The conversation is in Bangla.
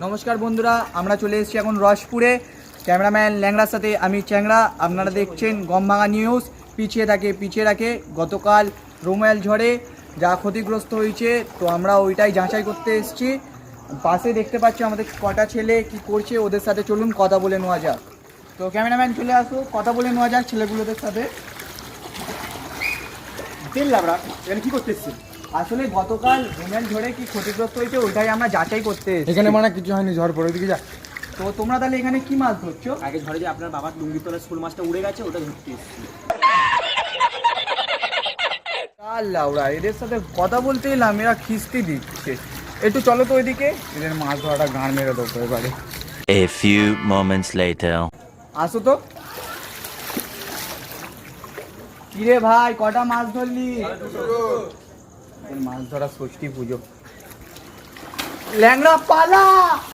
নমস্কার বন্ধুরা, আমরা চলে এসেছি এখন রসপুরে। ক্যামেরাম্যান ল্যাংড়ার সাথে আমি চ্যাংড়া। আপনারা দেখছেন গমভাঙা নিউজ। পিছিয়ে রাখে গতকাল রোমেল ঝড়ে যা ক্ষতিগ্রস্ত হয়েছে, তো আমরা ওইটাই যাচাই করতে এসেছি। পাশে দেখতে পাচ্ছি আমাদের কটা ছেলে কি করছে, ওদের সাথে চলুন কথা বলে নেওয়া যাক। তো ক্যামেরাম্যান চলে আসো, কথা বলে নেওয়া যাক ছেলেগুলোদের সাথে। আমরা এখানে কি করতে এসেছি? আসলে গতকাল রোমেল ঝড়ে কি ক্ষতিগ্রস্ত হয়েছে ওইটাই আমরা যাচাই করতে এসেছি। এখানে মানে কিছু হয়নি, ঝড় পড়ে ওইদিকে যা। তো তোমরা তাহলে এখানে কি মাছ ধরছো? আগে ঝড়ে যে আপনার বাবার লুঙ্গির তলার স্কুল মাছটা উড়ে গেছে, ওটা ধরতে এসেছি। লাউড়া, এদের সাথে কথা বলতে এলাম, এরা খিস্তি দিচ্ছে। একটু চলো তো ওইদিকে, এদের মাছ ধরাটা গান মেরে দেবো এবারে। A few moments later. আসো তো। কিরে ভাই, কটা মাছ ধরলি? মাছ ধরা ষষ্ঠী পুজো। ল্যাংড়া পালা।